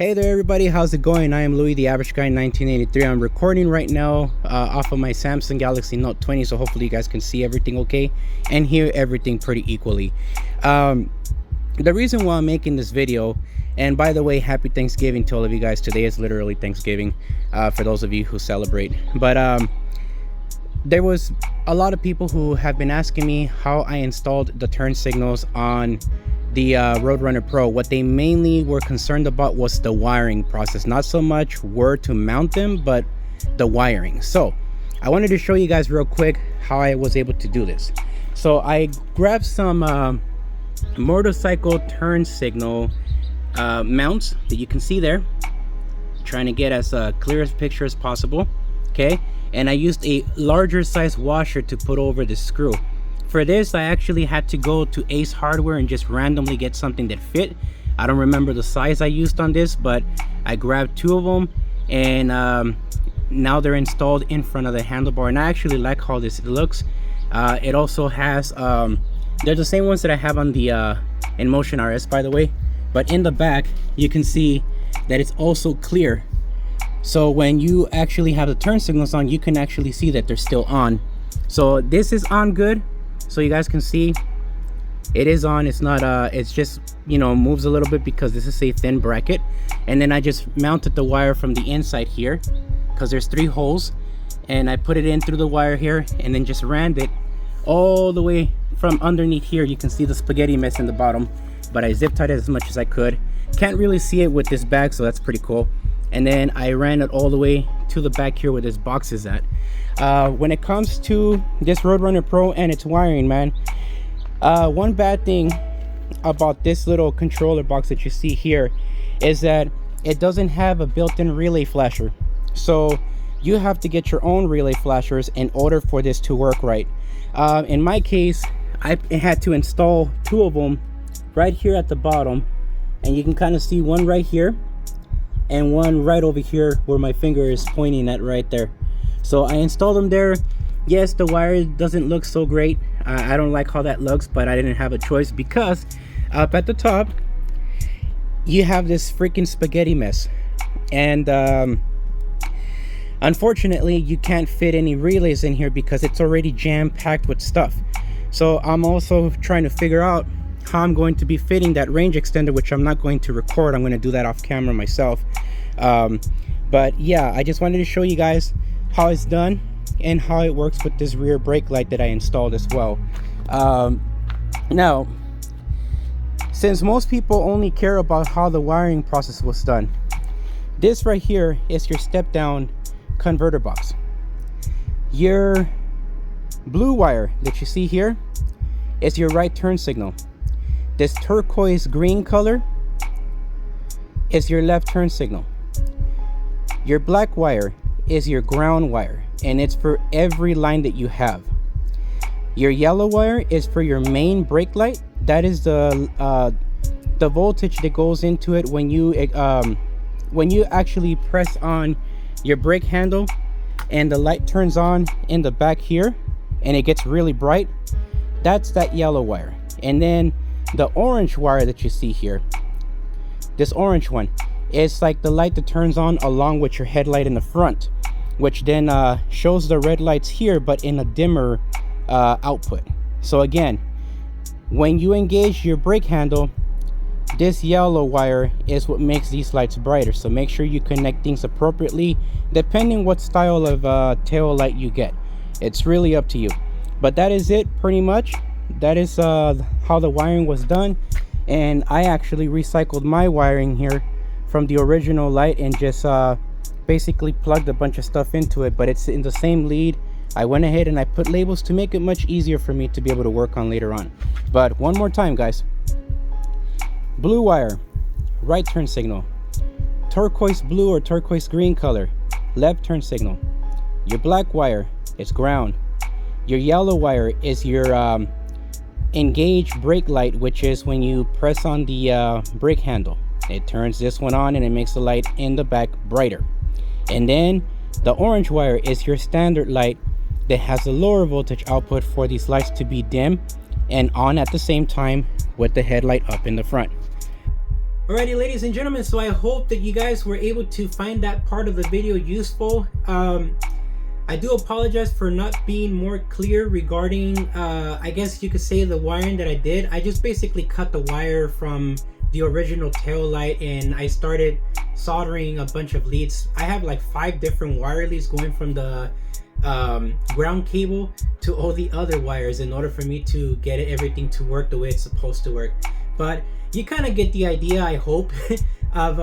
Hey there everybody, how's it going? I am Louis, the average guy in 1983. I'm recording right now off of my Samsung Galaxy Note 20, so hopefully you guys can see everything okay and hear everything pretty equally. The reason why I'm making this video, and by the way, happy Thanksgiving to all of you guys. Today is literally Thanksgiving for those of you who celebrate. But there was a lot of people who have been asking me how I installed the turn signals on the Roadrunner Pro. What they mainly were concerned about was the wiring process, not so much where to mount them, but the wiring. So I wanted to show you guys real quick how I was able to do this. So I grabbed some motorcycle turn signal mounts that you can see there, trying to get as clear a picture as possible. Okay, and I used a larger size washer to put over the screw. For this, I actually had to go to Ace Hardware and just randomly get something that fit. I don't remember the size I used on this, but I grabbed two of them, and now they're installed in front of the handlebar, and I actually like how this looks. It also has they're the same ones that I have on the InMotion RS, by the way, but in the back you can see that it's also clear. So when you actually have the turn signals on, you can actually see that they're still on. So this is on good, so you guys can see it is on. It's not it's just, you know, moves a little bit because this is a thin bracket. And then I just mounted the wire from the inside here because there's 3 holes, and I put it in through the wire here and then just ran it all the way from underneath here. You can see the spaghetti mess in the bottom, but I zip tied it as much as I could. Can't really see it with this bag, so that's pretty cool. And then I ran it all the way to the back here where this box is at. When it comes to this Roadrunner Pro and its wiring, man, one bad thing about this little controller box that you see here is that it doesn't have a built-in relay flasher. So you have to get your own relay flashers in order for this to work right. In my case, I had to install 2 of them right here at the bottom, and you can kind of see one right here and one right over here where my finger is pointing at right there. So I installed them there. Yes, the wire doesn't look so great. I don't like how that looks, but I didn't have a choice because up at the top you have this freaking spaghetti mess, and unfortunately you can't fit any relays in here because it's already jam-packed with stuff. So I'm also trying to figure out how I'm going to be fitting that range extender, which I'm not going to record. I'm going to do that off camera myself. But yeah, I just wanted to show you guys how it's done and how it works with this rear brake light that I installed as well. Now, since most people only care about how the wiring process was done, this right here is your step down converter box. Your blue wire that you see here is your right turn signal. This turquoise green color is your left turn signal. Your black wire is your ground wire, and it's for every line that you have. Your yellow wire is for your main brake light. That is the voltage that goes into it when you actually press on your brake handle and the light turns on in the back here and it gets really bright. That's that yellow wire. And then the orange wire that you see here, this orange one, is like the light that turns on along with your headlight in the front, which then shows the red lights here but in a dimmer output. So again, when you engage your brake handle, this yellow wire is what makes these lights brighter. So make sure you connect things appropriately depending what style of tail light you get. It's really up to you, but that is it pretty much. That is how the wiring was done, and I actually recycled my wiring here from the original light and just basically plugged a bunch of stuff into it, but it's in the same lead. I went ahead and I put labels to make it much easier for me to be able to work on later on. But one more time, guys: blue wire, right turn signal. Turquoise blue or turquoise green color, left turn signal. Your black wire is ground. Your yellow wire is your engage brake light, which is when you press on the brake handle, it turns this one on and it makes the light in the back brighter. And then the orange wire is your standard light that has a lower voltage output for these lights to be dim and on at the same time with the headlight up in the front. Alrighty, ladies and gentlemen, so I hope that you guys were able to find that part of the video useful. I do apologize for not being more clear regarding, I guess you could say, the wiring that I did. I just basically cut the wire from the original tail light and I started soldering a bunch of leads. I have like 5 different wire leads going from the ground cable to all the other wires in order for me to get everything to work the way it's supposed to work. But you kind of get the idea, I hope, of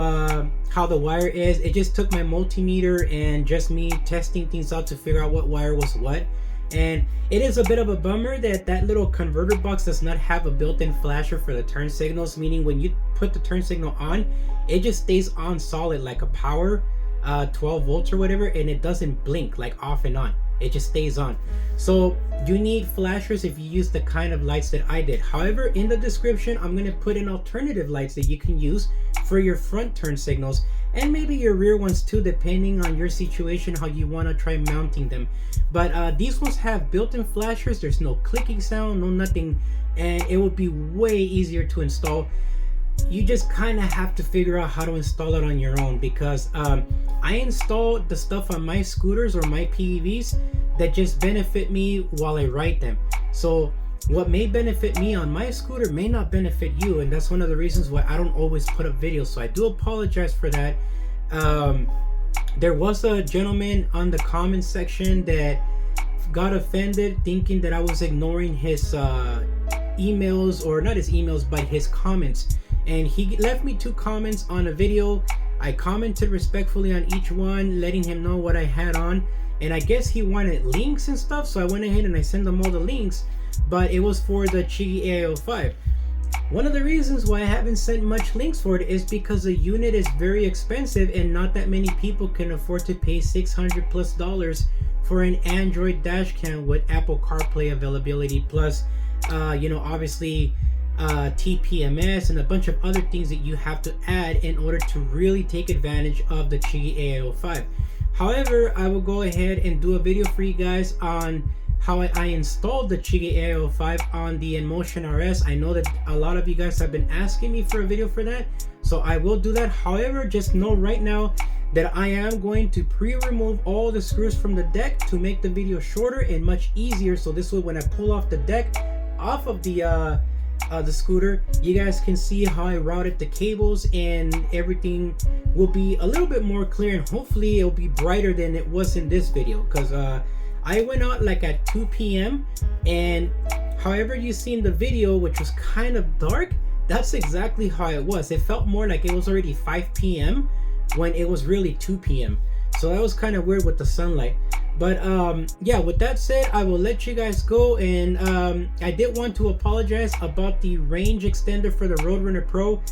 how the wire is. It just took my multimeter and just me testing things out to figure out what wire was what. And it is a bit of a bummer that that little converter box does not have a built-in flasher for the turn signals, meaning when you put the turn signal on, it just stays on solid like a power 12 volts or whatever, and it doesn't blink like off and on. It just stays on. So you need flashers if you use the kind of lights that I did. However, in the description, I'm going to put in alternative lights that you can use for your front turn signals and maybe your rear ones too, depending on your situation, how you want to try mounting them. But these ones have built-in flashers. There's no clicking sound, no nothing, and it would be way easier to install. You just kind of have to figure out how to install it on your own, because I installed the stuff on my scooters or my PEVs that just benefit me while I ride them. So what may benefit me on my scooter may not benefit you, and that's one of the reasons why I don't always put up videos. So I do apologize for that. There was a gentleman on the comment section that got offended thinking that I was ignoring his emails, or not his emails, but his comments. And he left me 2 comments on a video. I commented respectfully on each one, letting him know what I had on. And I guess he wanted links and stuff, so I went ahead and I sent him all the links. But it was for the Chigi AI05. One of the reasons why I haven't sent much links for it is because the unit is very expensive and not that many people can afford to pay $600+ for an Android dash cam with Apple CarPlay availability, plus obviously TPMS and a bunch of other things that you have to add in order to really take advantage of the Chigi AI05. However, I will go ahead and do a video for you guys on how I installed the Chigi AI05 on the InMotion RS. I know that a lot of you guys have been asking me for a video for that, so I will do that. However, just know right now that I am going to pre-remove all the screws from the deck to make the video shorter and much easier. So this way, when I pull off the deck off of the scooter, you guys can see how I routed the cables, and everything will be a little bit more clear, and hopefully it'll be brighter than it was in this video, because I went out like at 2 p.m. and however you see in the video, which was kind of dark, that's exactly how it was. It felt more like it was already 5 p.m. when it was really 2 p.m. So that was kind of weird with the sunlight. But yeah, with that said, I will let you guys go. And I did want to apologize about the range extender for the Roadrunner Pro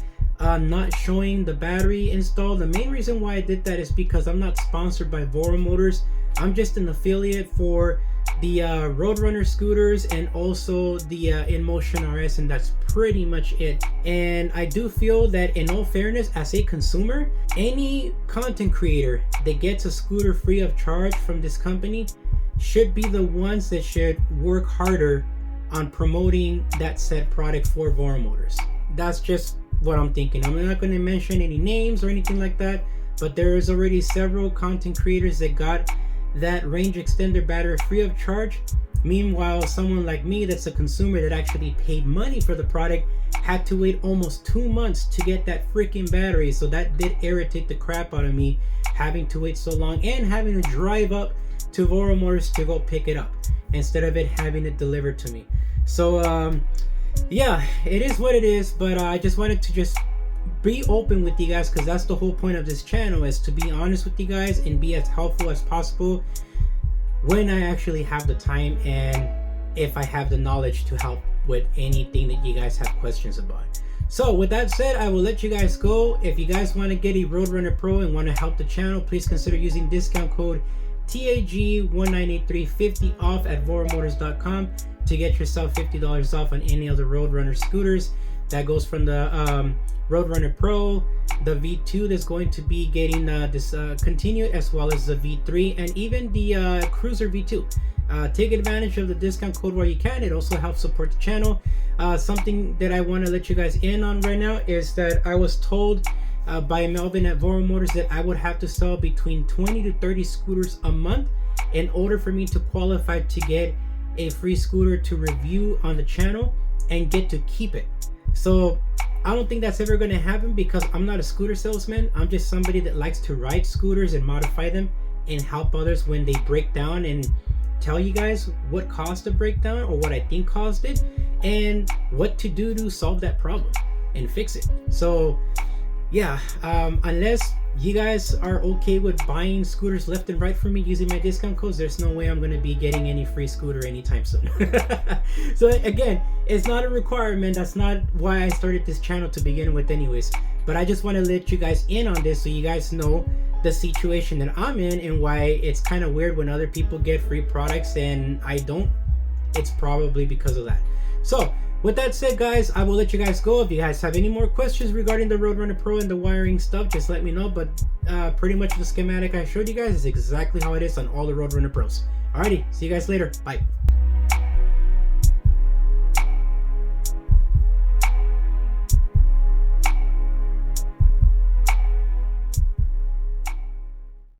not showing the battery install. The main reason why I did that is because I'm not sponsored by Voro Motors. I'm just an affiliate for the Roadrunner scooters and also the InMotion RS, and that's pretty much it. And I do feel that, in all fairness, as a consumer, any content creator that gets a scooter free of charge from this company should be the ones that should work harder on promoting that said product for Voro Motors. That's just what I'm thinking. I'm not going to mention any names or anything like that, but there is already several content creators that got that range extender battery free of charge. Meanwhile, someone like me that's a consumer that actually paid money for the product had to wait almost 2 months to get that freaking battery. So that did irritate the crap out of me, having to wait so long and having to drive up to Voro Motors to go pick it up instead of it having it delivered to me. So yeah, it is what it is. But I just wanted to just be open with you guys, because that's the whole point of this channel, is to be honest with you guys and be as helpful as possible when I actually have the time and if I have the knowledge to help with anything that you guys have questions about. So with that said, I will let you guys go. If you guys want to get a Roadrunner Pro and want to help the channel, please consider using discount code TAG198350 off at voromotors.com to get yourself $50 off on any of the Roadrunner scooters. That goes from the Roadrunner Pro, the V2 that's going to be getting this continued, as well as the V3 and even the Cruiser V2. Take advantage of the discount code while you can. It also helps support the channel. Something that I want to let you guys in on right now is that I was told by Melvin at Voro Motors that I would have to sell between 20 to 30 scooters a month in order for me to qualify to get a free scooter to review on the channel and get to keep it. So I don't think that's ever going to happen, because I'm not a scooter salesman. I'm just somebody that likes to ride scooters and modify them and help others when they break down, and tell you guys what caused the breakdown or what I think caused it and what to do to solve that problem and fix it. So yeah, unless you guys are okay with buying scooters left and right for me using my discount codes, there's no way I'm going to be getting any free scooter anytime soon. So again, it's not a requirement. That's not why I started this channel to begin with anyways, but I just want to let you guys in on this so you guys know the situation that I'm in and why it's kind of weird when other people get free products and I don't. It's probably because of that. So with that said, guys, I will let you guys go. If you guys have any more questions regarding the Roadrunner Pro and the wiring stuff, just let me know. But pretty much the schematic I showed you guys is exactly how it is on all the Roadrunner Pros. Alrighty, see you guys later. Bye.